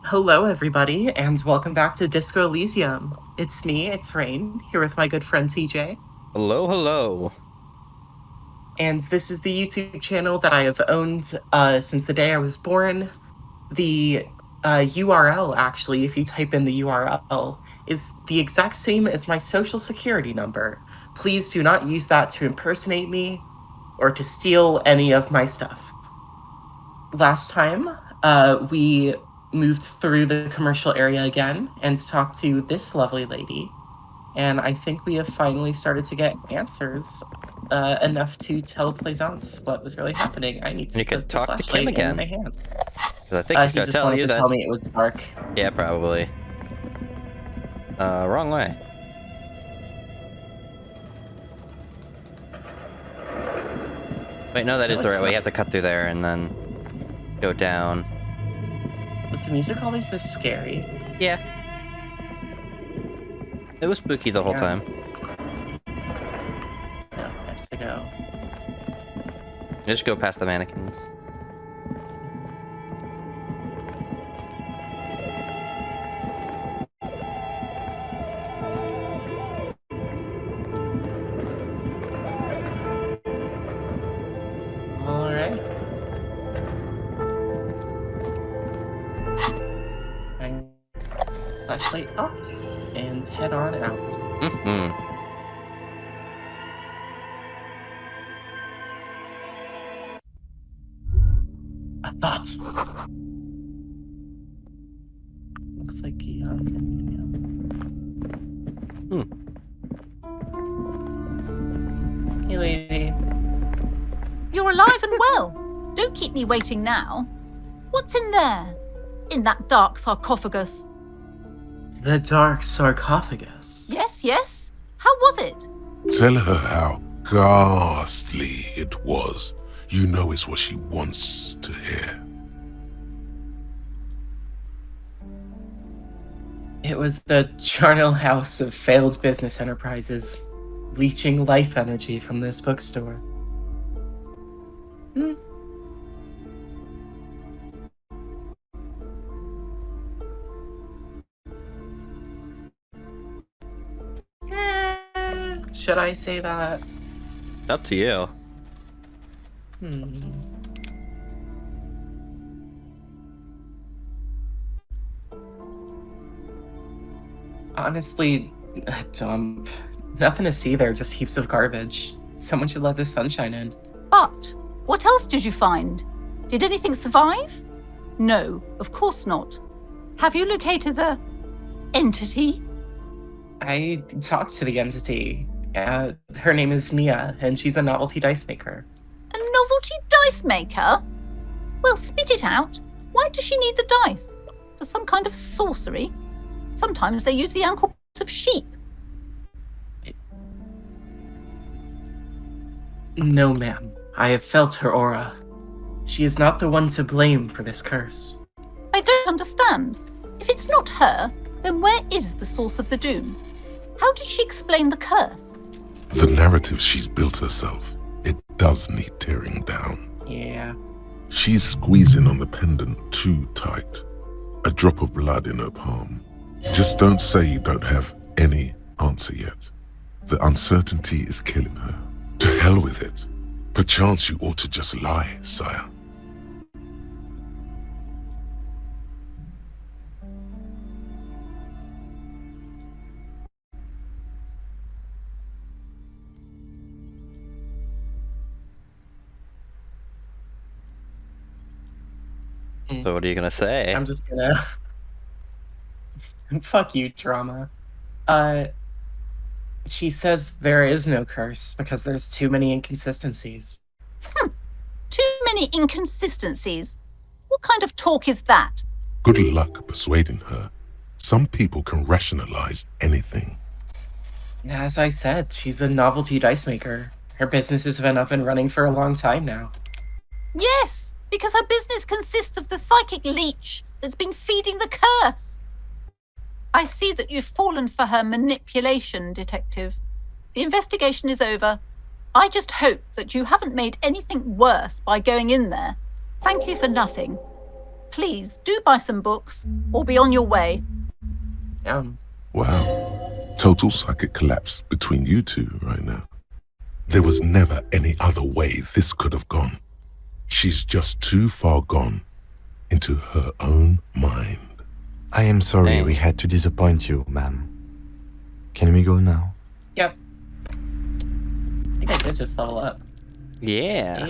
Hello, everybody, and welcome back to Disco Elysium. It's me, it's Raine, here with my good friend TJ. Hello, hello. And this is the YouTube channel that I have owned since the day I was born. The URL, actually, if you type in the URL, is the exact same as my social security number. Please do not use that to impersonate me or to steal any of my stuff. Last time, we moved through the commercial area again and talked to this lovely lady. And I think we have finally started to get answers enough to tell Plaisance what was really happening. I need to You could put the talk to Kim flashlight in again. my hand. 'Cause I think he's He gonna just tell wanted you to that. tell me it was dark. Yeah, probably. Wrong way. Wait, no, that is the right way. You have to cut through there and then go down. Was the music always this scary? Yeah. It was spooky the whole time. No, I have to go. Just go past the mannequins. All right. Flashlight off and head on out. Mm-hmm. A thought. Looks like he Hey, lady. You're alive and well. Don't keep me waiting now. What's in there? In that dark sarcophagus? The dark sarcophagus. Yes. How was it? Tell her how ghastly it was. You know it's what she wants to hear. It was the charnel house of failed business enterprises, leeching life energy from this bookstore. Should I say that? It's up to you. Honestly, dump. Nothing to see there, just heaps of garbage. Someone should let the sunshine in. But what else did you find? Did anything survive? No, of course not. Have you located the entity? I talked to the entity. Her name is Nia, and she's a novelty dice maker. A novelty dice maker? Well, spit it out. Why does she need the dice? For some kind of sorcery? Sometimes they use the ankle of sheep. No, ma'am. I have felt her aura. She is not the one to blame for this curse. I don't understand. If it's not her, then where is the source of the doom? How did she explain the curse? The narrative she's built herself, it does need tearing down. Yeah. She's squeezing on the pendant too tight. A drop of blood in her palm. Just don't say you don't have any answer yet. The uncertainty is killing her. To hell with it. Perchance you ought to just lie, sire. So what are you gonna say? I'm just gonna... Fuck you, drama. She says there is no curse because there's too many inconsistencies. Too many inconsistencies? What kind of talk is that? Good luck persuading her. Some people can rationalize anything. As I said, she's a novelty dice maker. Her business has been up and running for a long time now. Yes, because her business consists of the psychic leech that's been feeding the curse. I see that you've fallen for her manipulation, Detective. The investigation is over. I just hope that you haven't made anything worse by going in there. Thank you for nothing. Please do buy some books or be on your way. Wow. Total psychic collapse between you two right now. There was never any other way this could have gone. She's just too far gone into her own mind. I am sorry Dang. we had to disappoint you, ma'am. Can we go now? Yep. I think I did just level up. Yeah.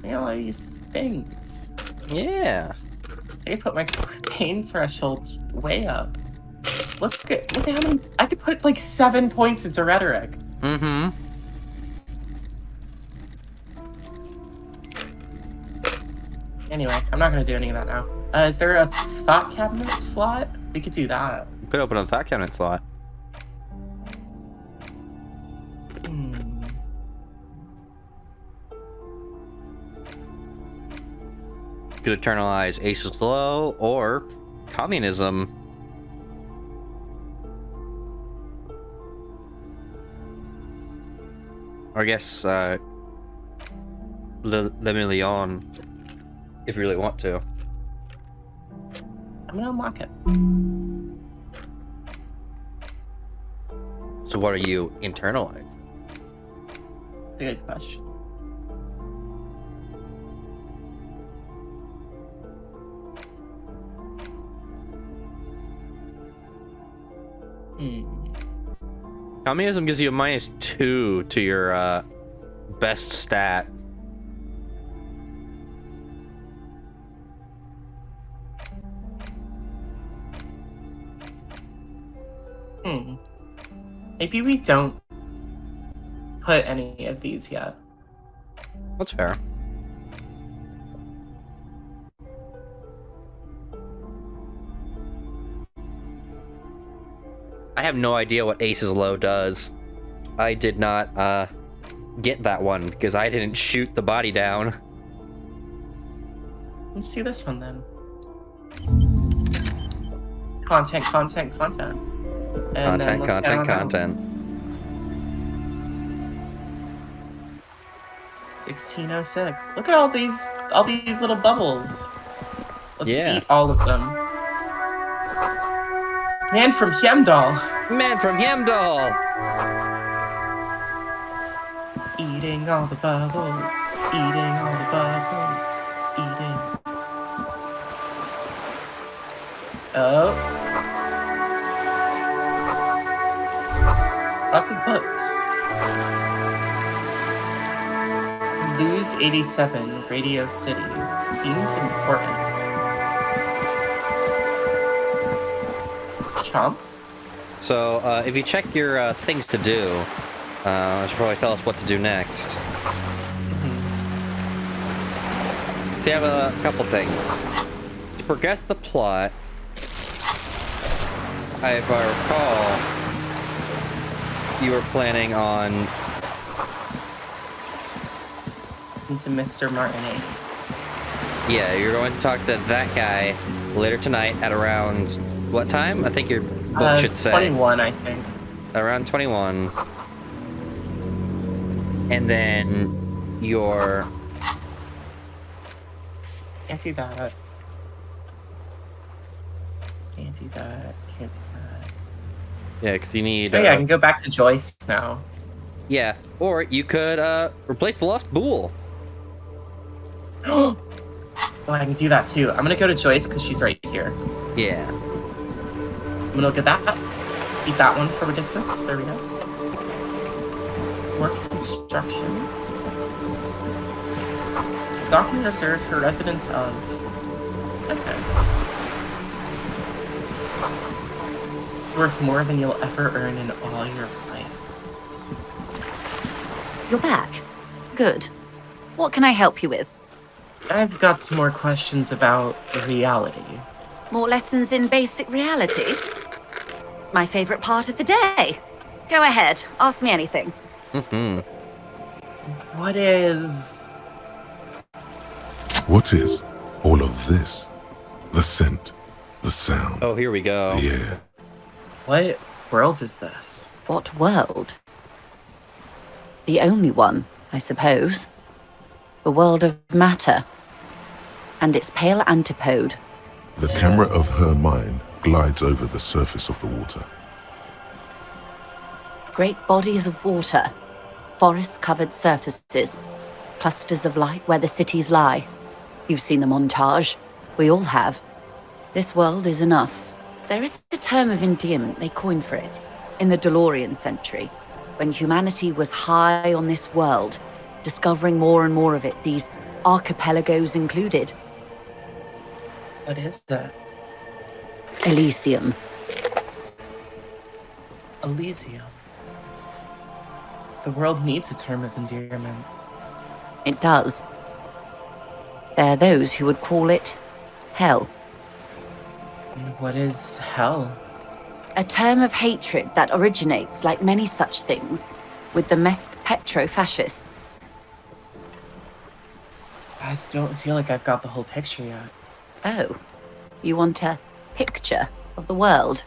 Yeah. All these things. Yeah. I could put my pain threshold way up. Look at how many. I could put like 7 points into rhetoric. Mm-hmm. Anyway, I'm not gonna do any of that now. Is there a thought cabinet slot? We could do that. Could open a thought cabinet slot. Hmm. Could eternalize Ace's Low or communism. Or I guess Le Million, if you really want to. I'm gonna unlock it. So what are you internalizing? That's a good question. Communism gives you a -2 to your best stat. Maybe we don't put any of these yet. That's fair. I have no idea what Ace's Low does. I did not get that one because I didn't shoot the body down. Let's do this one then. Content. And then let's go down. Content. 1606. Look at all these little bubbles. Let's Yeah. eat all of them. Man from Hemdall. Man from Hemdall! Eating all the bubbles. Eating all the bubbles. Eating. Oh. Lots of books. Lose 87, Radio City. Seems important. Chomp? So, if you check your things to do, it should probably tell us what to do next. So you have a couple things. To progress the plot, if I recall, you were planning on... Into Mr. Martinez. Yeah, you're going to talk to that guy later tonight at around... What time? I think your book should say. 21, I think. Around 21. And then your... Can't do that. Can't do that. Can't do that. Yeah, because you need... Oh yeah, I can go back to Joyce now. Yeah, or you could replace the Lost Bull. Oh, I can do that too. I'm gonna go to Joyce because she's right here. Yeah. I'm gonna look at that. Eat that one from a distance. There we go. Work construction. Document reserved for residents of... Okay. It's worth more than you'll ever earn in all your life. You're back. Good. What can I help you with? I've got some more questions about reality. More lessons in basic reality? My favorite part of the day. Go ahead, ask me anything. What is all of this? The scent, the sound, Oh, here we go. the air. What world is this? What world? The only one, I suppose. The world of matter. and its pale antipode. The camera of her mind glides over the surface of the water. Great bodies of water, forest-covered surfaces, clusters of light where the cities lie. You've seen the montage. We all have. This world is enough. There is a term of endearment they coined for it in the DeLorean century, when humanity was high on this world, discovering more and more of it, these archipelagos included. What is that? Elysium. Elysium. The world needs a term of endearment. It does. There are those who would call it hell. What is hell? A term of hatred that originates, like many such things, with the Mesk petro-fascists. I don't feel like I've got the whole picture yet. Oh, you want a picture of the world?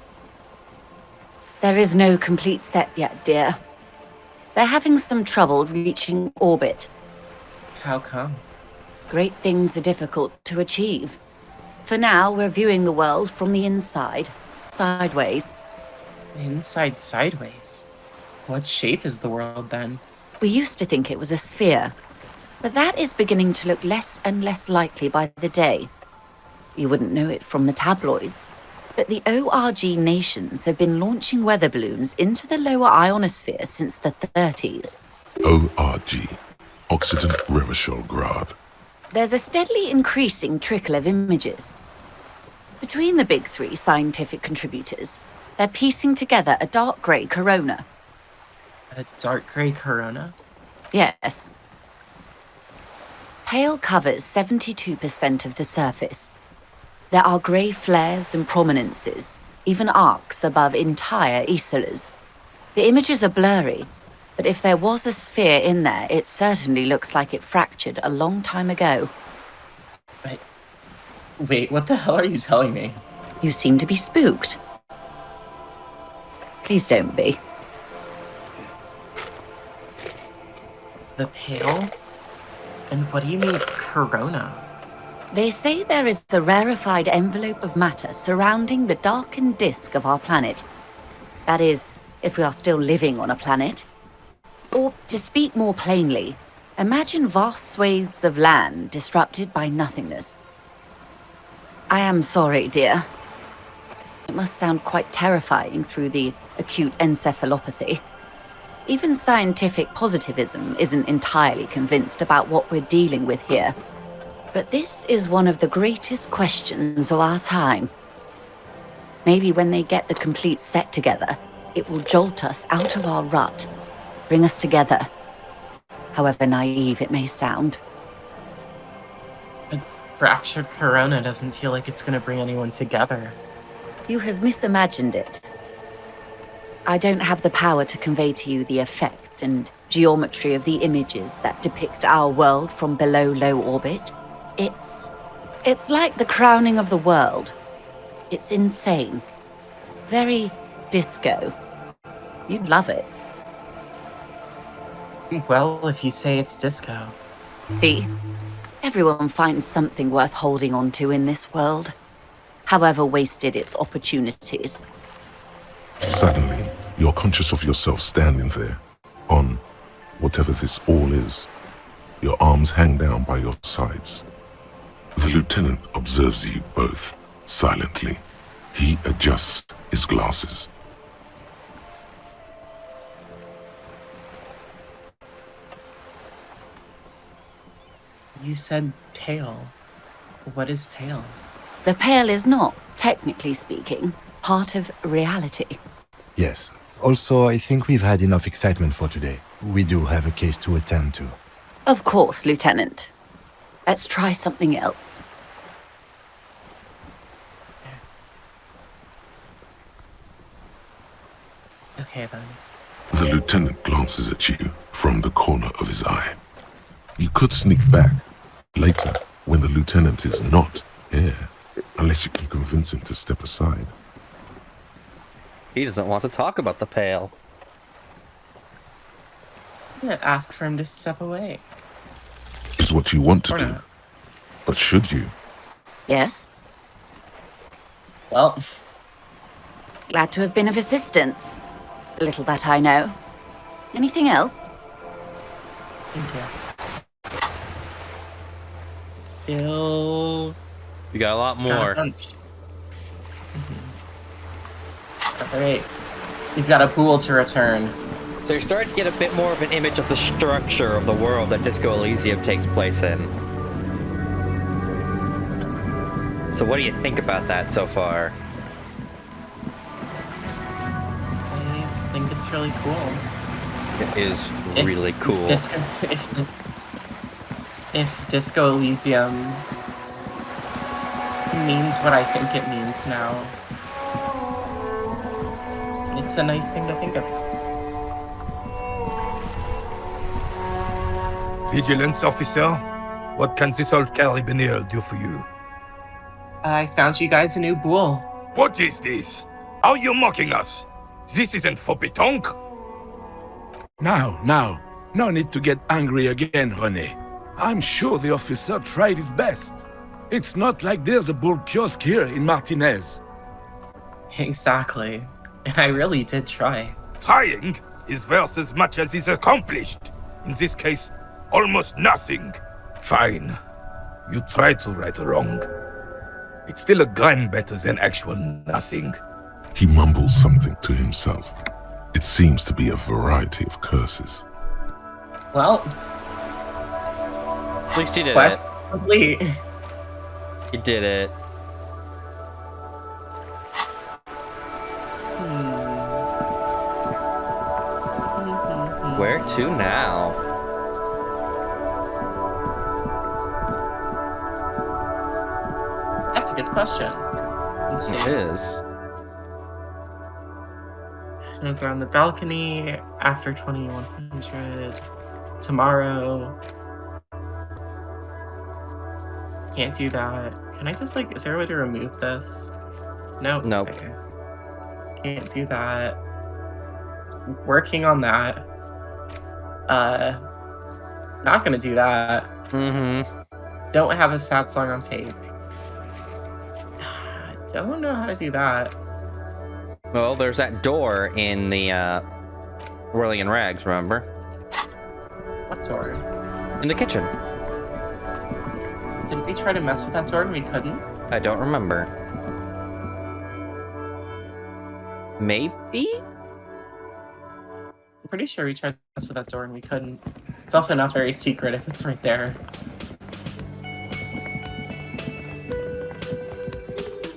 There is no complete set yet, dear. They're having some trouble reaching orbit. How come? Great things are difficult to achieve. For now, we're viewing the world from the inside, sideways. Inside sideways? What shape is the world then? We used to think it was a sphere, but that is beginning to look less and less likely by the day. You wouldn't know it from the tabloids, but the ORG nations have been launching weather balloons into the lower ionosphere since the 30s. ORG, Occident Revischolgrad. There's a steadily increasing trickle of images. Between the big three scientific contributors, they're piecing together a dark grey corona. A dark grey corona? Yes. Pale covers 72% of the surface. There are grey flares and prominences, even arcs above entire isolas. The images are blurry, but if there was a sphere in there, it certainly looks like it fractured a long time ago. Wait, what the hell are you telling me? You seem to be spooked. Please don't be. The pale? And what do you mean, corona? They say there is a rarefied envelope of matter surrounding the darkened disk of our planet. That is, if we are still living on a planet. Or, to speak more plainly, imagine vast swathes of land disrupted by nothingness. I am sorry, dear. It must sound quite terrifying through the acute encephalopathy. Even scientific positivism isn't entirely convinced about what we're dealing with here. But this is one of the greatest questions of our time. Maybe when they get the complete set together, it will jolt us out of our rut, bring us together, however naive it may sound. A fractured corona doesn't feel like it's going to bring anyone together. You have misimagined it. I don't have the power to convey to you the effect and geometry of the images that depict our world from below low orbit. It's like the crowning of the world. It's insane. Very disco. You'd love it. Well, if you say it's disco. See? Everyone finds something worth holding on to in this world, however wasted its opportunities. Suddenly, you're conscious of yourself standing there, on whatever this all is. Your arms hang down by your sides. The lieutenant observes you both, silently. He adjusts his glasses. You said pale. What is pale? The pale is not, technically speaking, part of reality. Yes. Also, I think we've had enough excitement for today. We do have a case to attend to. Of course, Lieutenant. Let's try something else. Okay, then. The lieutenant glances at you from the corner of his eye. You could sneak back later when the lieutenant is not here, unless you can convince him to step aside. He doesn't want to talk about the pale. I'm gonna ask for him to step away. Is what you want to Or do. not. But should you? Yes? Well, Glad to have been of assistance. The little that I know. Anything else? thank you. Still You got a lot got a more. bunch. All right. We've got a pool to return. So you're starting to get a bit more of an image of the structure of the world that Disco Elysium takes place in. So what do you think about that so far? I think it's really cool. It is really cool. If Disco Elysium means what I think it means now, it's a nice thing to think of. Vigilance officer, what can this old carabiner do for you? I found you guys a new bull. What is this? Are you mocking us? This isn't for pétanque. Now, no need to get angry again, René. I'm sure the officer tried his best. It's not like there's a bull kiosk here in Martinez. Exactly. And I really did try. Trying is worth as much as is accomplished. In this case, almost nothing. Fine. You tried to right a wrong. It's still a gram better than actual nothing. He mumbles something to himself. It seems to be a variety of curses. Well, At least you did quest it. complete. You did it. Where to now? That's a good question. Let's see. It is. Gonna go on the balcony after 2100. Tomorrow. Can't do that. Can I just is there a way to remove this? Nope. Nope. Okay. Can't do that. Working on that. Not gonna do that. Mm-hmm. Don't have a sad song on tape. Don't know how to do that. Well, there's that door in the Whirling in Rags, remember? What door? In the kitchen. Didn't we try to mess with that door and we couldn't? I don't remember. Maybe? I'm pretty sure we tried to mess with that door and we couldn't. It's also not very secret if it's right there.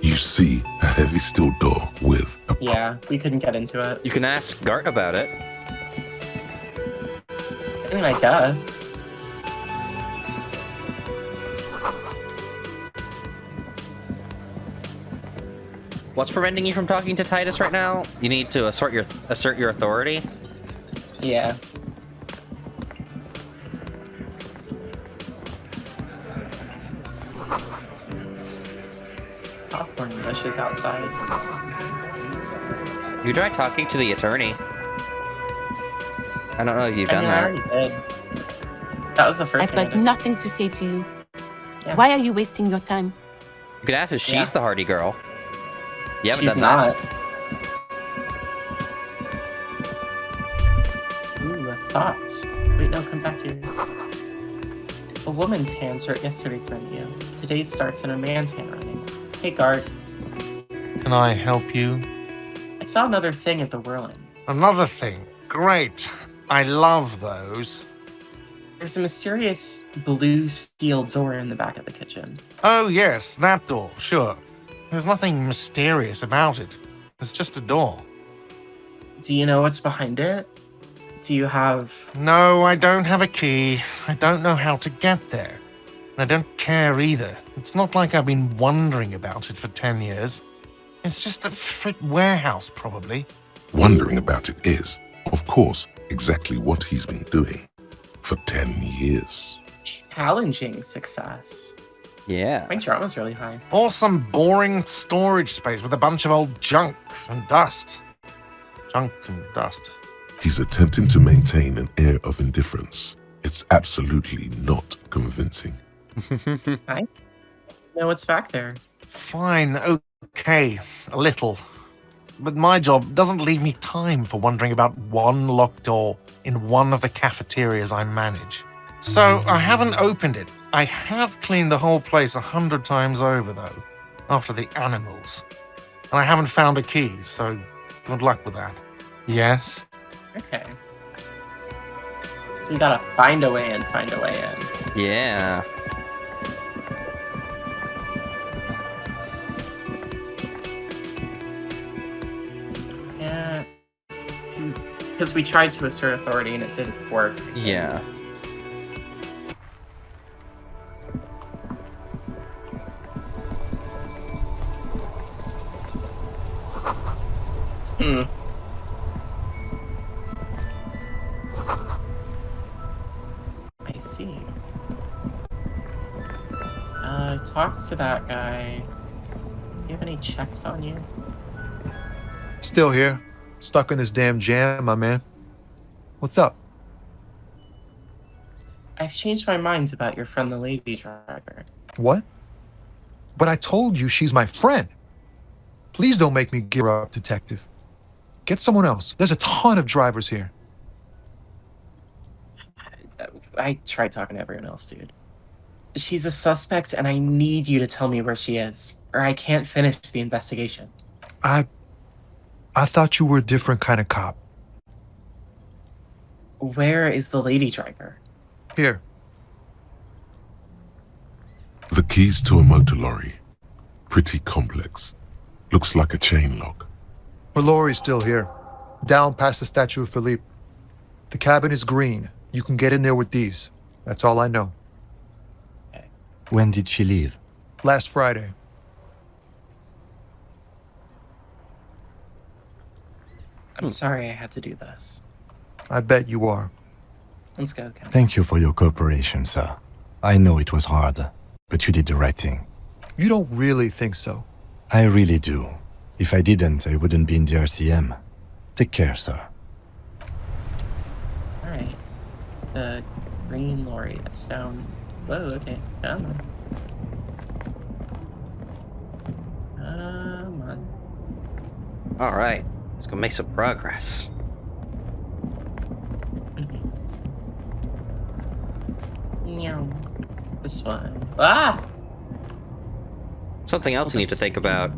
You see a heavy steel door with a Yeah, we couldn't get into it. You can ask Gart about it. I mean, I guess. What's preventing you from talking to Titus right now? You need to assert your authority. Yeah. Popcorn bushes outside. You try talking to the attorney. I don't know if you've done I that. already did. That was the first I've thing I got did. nothing to say to you. Yeah. Why are you wasting your time? You could ask if she's Yeah. the hardy girl. You haven't She's done not. that. Ooh, thoughts. Wait, no, come back here. A woman's hands wrote yesterday's menu. Today's starts in a man's handwriting. Hey, Gart. Can I help you? I saw another thing at the Whirling. Another thing. Great. I love those. There's a mysterious blue steel door in the back of the kitchen. Oh, yes, that door, sure. There's nothing mysterious about it. It's just a door. Do you know what's behind it? Do you have... No, I don't have a key. I don't know how to get there. And I don't care either. It's not like I've been wondering about it for 10 years. It's just a freight warehouse, probably. Wondering about it is, of course, exactly what he's been doing for 10 years. challenging success. Yeah. My drama's really high. Or some boring storage space with a bunch of old junk and dust. Junk and dust. He's attempting to maintain an air of indifference. It's absolutely not convincing. know what's back there. Fine, okay, a little. But my job doesn't leave me time for wondering about one locked door in one of the cafeterias I manage. So I haven't opened it. I have cleaned the whole place 100 times over, though, after the animals. And I haven't found a key, so good luck with that. Yes? Okay. So we gotta find a way in, find a way in. Yeah. Yeah. Because we tried to assert authority and it didn't work. Yeah. Hmm. I see. Talks to that guy. Do you have any checks on you? Still here. Stuck in this damn jam, my man. What's up? I've changed my mind about your friend, the lady driver. What? But I told you she's my friend. Please don't make me give her up, detective. Get someone else. There's a ton of drivers here. I tried talking to everyone else, dude. She's a suspect, and I need you to tell me where she is, or I can't finish the investigation. I thought you were a different kind of cop. Where is the lady driver? Here. The keys to a motor lorry. Pretty complex. Looks like a chain lock. But Lorry's still here. Down past the statue of Philippe. The cabin is green. You can get in there with these. That's all I know. When did she leave? Last Friday. I'm sorry I had to do this. I bet you are. Let's go, Ken. Thank you for your cooperation, sir. I know it was hard, but you did the right thing. You don't really think so? I really do. If I didn't, I wouldn't be in the RCM. Take care, sir. Alright. The green lorry that's down. Whoa, okay. Come on. Come on. All right. Let's go make some progress. Meow. This one. Ah! Something else you need to think about.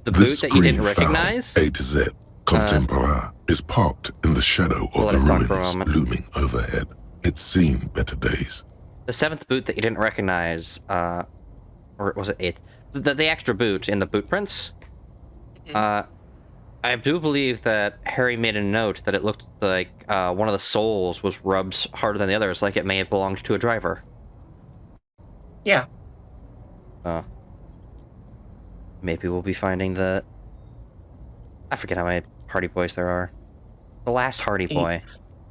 The This boot that you didn't green fowl, recognize. A to Z, contemporary, is parked in the shadow We'll of the let it talk for a ruins moment. looming overhead. It's seen better days. The seventh boot that you didn't recognize, or was it eighth? The extra boot in the boot prints. I do believe that Harry made a note that it looked like one of the soles was rubbed harder than the others, like it may have belonged to a driver. Yeah. Maybe we'll be finding the... I forget how many Hardy Boys there are. The last Hardy Boy.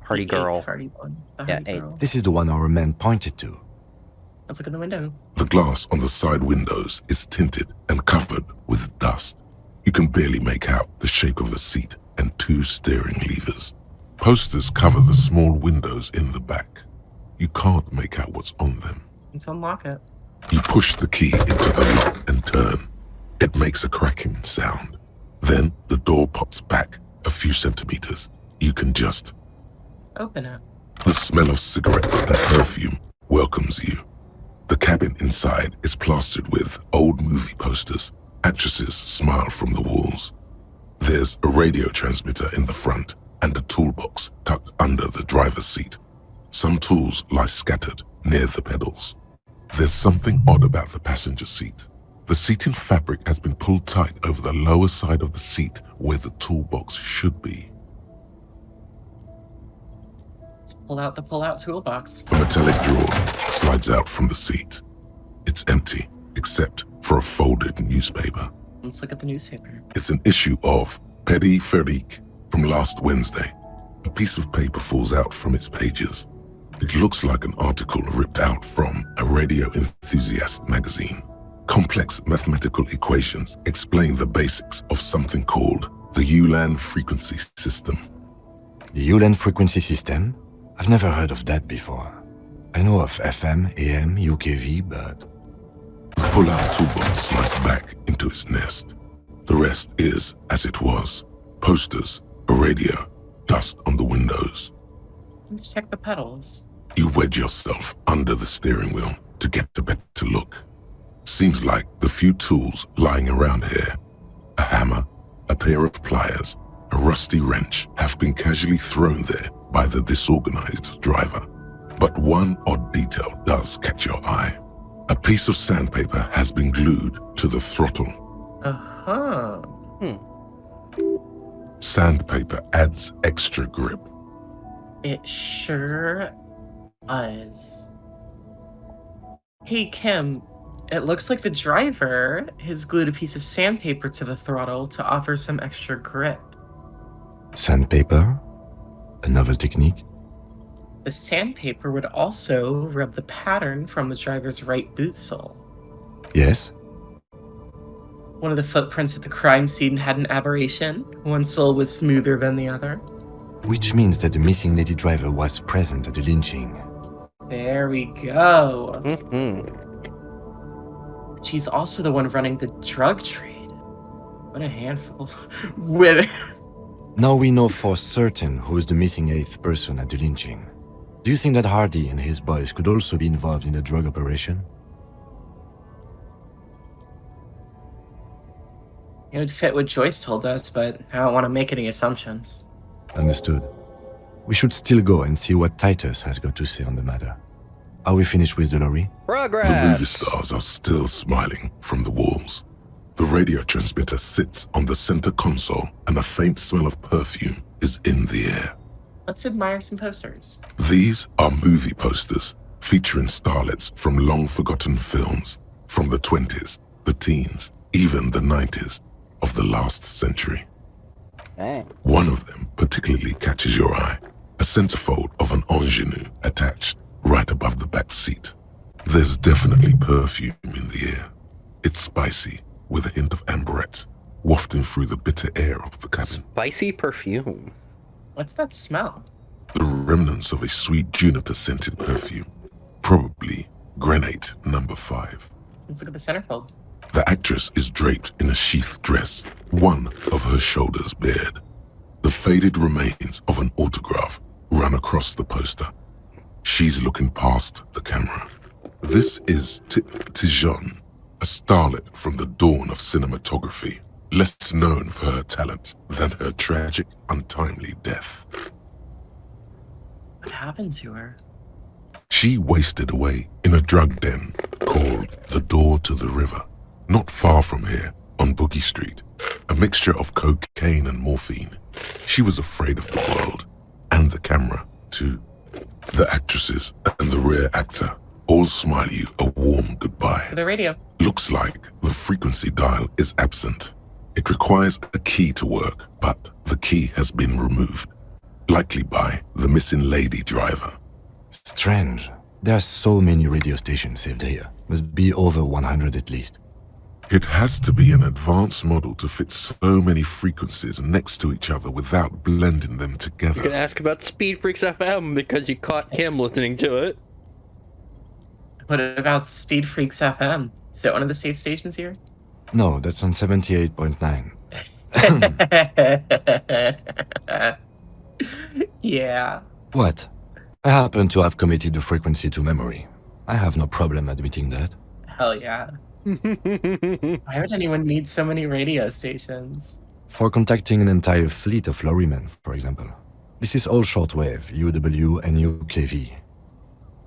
Hardy Girl. Hardy one. Yeah, eight. This is the one our men pointed to. Let's look in the window. The glass on the side windows is tinted and covered with dust. You can barely make out the shape of the seat and two steering levers. Posters cover the small windows in the back. You can't make out what's on them. Let's unlock it. You push the key into the lock and turn. It makes a cracking sound. Then the door pops back a few centimeters. You can just... Open it. The smell of cigarettes and perfume welcomes you. The cabin inside is plastered with old movie posters. Actresses smile from the walls. There's a radio transmitter in the front and a toolbox tucked under the driver's seat. Some tools lie scattered near the pedals. There's something odd about the passenger seat. The seating fabric has been pulled tight over the lower side of the seat where the toolbox should be. Let's pull out the pull-out toolbox. A metallic drawer slides out from the seat. It's empty, except for a folded newspaper. Let's look at the newspaper. It's an issue of Périphérique from last Wednesday. A piece of paper falls out from its pages. It looks like an article ripped out from a radio enthusiast magazine. Complex mathematical equations explain the basics of something called the ULAN frequency system. The ULAN frequency system? I've never heard of that before. I know of FM, AM, UKV, but... The pull-out toolbox slides back into its nest. The rest is as it was. Posters, a radio, dust on the windows. Let's check the pedals. You wedge yourself under the steering wheel to get a better look. Seems like the few tools lying around here, a hammer, a pair of pliers, a rusty wrench, have been casually thrown there by the disorganized driver. But one odd detail does catch your eye. A piece of sandpaper has been glued to the throttle. Uh-huh. Sandpaper adds extra grip. It sure does. Hey, Kim, it looks like the driver has glued a piece of sandpaper to the throttle to offer some extra grip. Sandpaper? A novel technique? The sandpaper would also rub the pattern from the driver's right boot sole. Yes? One of the footprints at the crime scene had an aberration. One sole was smoother than the other. Which means that the missing lady driver was present at the lynching. There we go. Mm-hmm. She's also the one running the drug trade. What a handful of women. Now we know for certain who is the missing 8th person at the lynching. Do you think that Hardy and his boys could also be involved in the drug operation? It would fit what Joyce told us, but I don't want to make any assumptions. Understood. We should still go and see what Titus has got to say on the matter. Are we finished with the lorry? Progress! The movie stars are still smiling from the walls. The radio transmitter sits on the center console and a faint smell of perfume is in the air. Let's admire some posters. These are movie posters featuring starlets from long-forgotten films from the 20s, the teens, even the 90s of the last century. Dang. One of them particularly catches your eye, a centerfold of an ingenue attached right above the back seat. There's definitely perfume in the air. It's spicy, with a hint of amberette, wafting through the bitter air of the cabin. Spicy perfume. What's that smell? The remnants of a sweet juniper-scented perfume. Probably Grenade No. 5. Let's look at the centerfold. The actress is draped in a sheath dress, one of her shoulders bared. The faded remains of an autograph run across the poster. She's looking past the camera. This is Tijon, a starlet from the dawn of cinematography, less known for her talent than her tragic, untimely death. What happened to her? She wasted away in a drug den called the Door to the River, not far from here, on Boogie Street, a mixture of cocaine and morphine. She was afraid of the world, and the camera, too. The actresses and the rear actor all smile you a warm goodbye. For the radio. Looks like the frequency dial is absent. It requires a key to work, but the key has been removed, likely by the missing lady driver. Strange. There are so many radio stations saved here. Must be over 100 at least. It has to be an advanced model to fit so many frequencies next to each other without blending them together. You can ask about Speed Freaks FM because you caught Kim listening to it. What about Speed Freaks FM? Is that one of the safe stations here? No, that's on 78.9. Yeah. What? I happen to have committed the frequency to memory. I have no problem admitting that. Hell yeah. Why would anyone need so many radio stations? For contacting an entire fleet of lorrymen, for example. This is all shortwave, UW and UKV.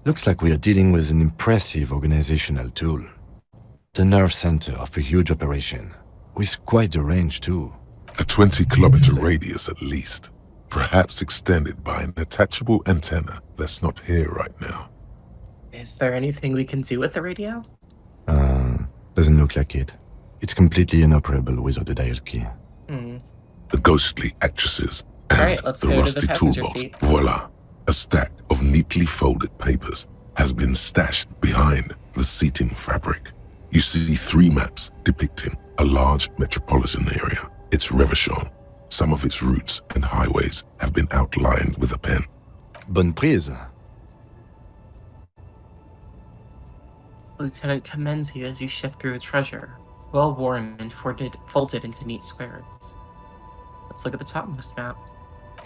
Looks like we are dealing with an impressive organizational tool. The nerve center of a huge operation, with quite a range too. A 20-kilometer radius at least, perhaps extended by an attachable antenna that's not here right now. Is there anything we can do with the radio? Doesn't look like it. It's completely inoperable without a dial key. The ghostly actresses and Alright, let's the go to rusty the passenger toolbox. seat. Voila! A stack of neatly folded papers has been stashed behind the seating fabric. You see 3 maps depicting a large metropolitan area. It's Revachol. Some of its routes and highways have been outlined with a pen. Bonne prise. Lieutenant commends you as you shift through the treasure, well worn and folded into neat squares. Let's look at the topmost map.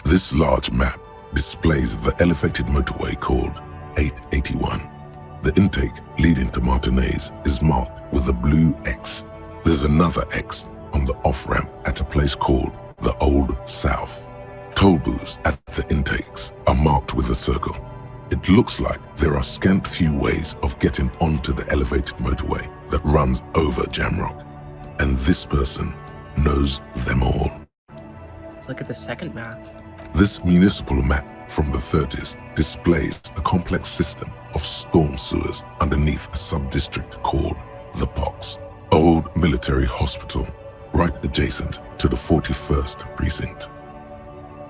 This large map displays the elevated motorway called 881. The intake leading to Martinez is marked with a blue X. There's another X on the off-ramp at a place called the Old South. Toll booths at the intakes are marked with a circle. It looks like there are scant few ways of getting onto the elevated motorway that runs over Jamrock, and this person knows them all. Let's look at the second map. This municipal map from the 30s displays a complex system of storm sewers underneath a sub-district called the Pox, old military hospital, right adjacent to the 41st precinct.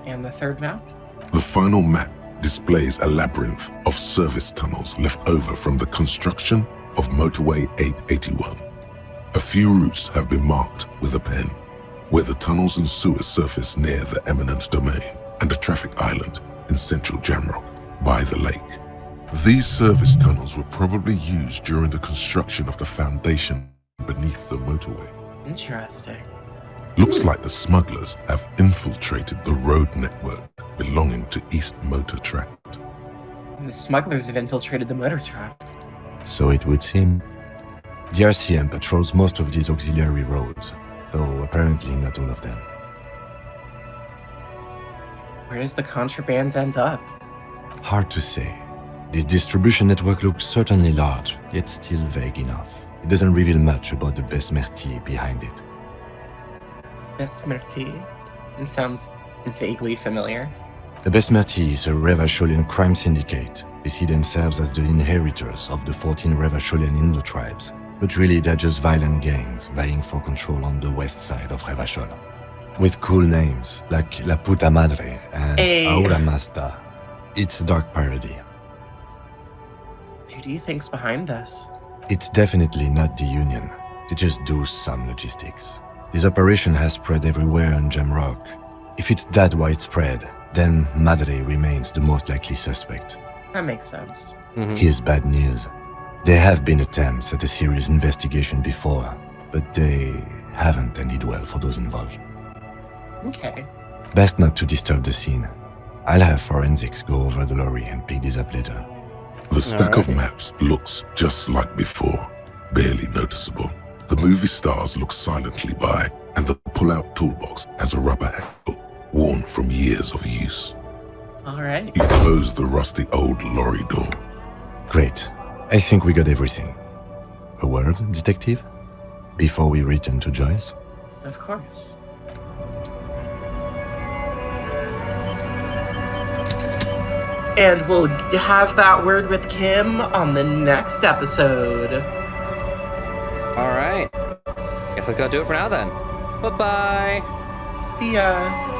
And the third map? The final map displays a labyrinth of service tunnels left over from the construction of Motorway 881. A few routes have been marked with a pen, where the tunnels and sewers surface near the eminent domain and a traffic island in central Jamrock by the lake. These service tunnels were probably used during the construction of the foundation beneath the motorway. Interesting. Looks like the smugglers have infiltrated the road network belonging to East Motor Tract. And the smugglers have infiltrated the motor tract. So it would seem. The RCM patrols most of these auxiliary roads, though apparently not all of them. Where does the contraband end up? Hard to say. This distribution network looks certainly large, yet still vague enough. It doesn't reveal much about the besmerti behind it. Besmerti? It sounds vaguely familiar. The besmerti is a Revacholian crime syndicate. They see themselves as the inheritors of the 14 Revacholian Indo-tribes, but really they're just violent gangs vying for control on the west side of Revachol. With cool names like La Puta Madre and Aura Masta. It's a dark parody. Who do you think's behind this? It's definitely not the Union. They just do some logistics. This operation has spread everywhere on Jamrock. If it's that widespread, then Madre remains the most likely suspect. That makes sense. Here's bad news. There have been attempts at a serious investigation before, but they haven't ended well for those involved. Okay. Best not to disturb the scene. I'll have forensics go over the lorry and pick this up later. The stack of maps looks just like before, barely noticeable. The movie stars look silently by, and the pull-out toolbox has a rubber handle worn from years of use. All right. You close the rusty old lorry door. Great. I think we got everything. A word, detective? Before we return to Joyce? Of course. And we'll have that word with Kim on the next episode. All right. Guess that's gonna do it for now then. Bye-bye. See ya.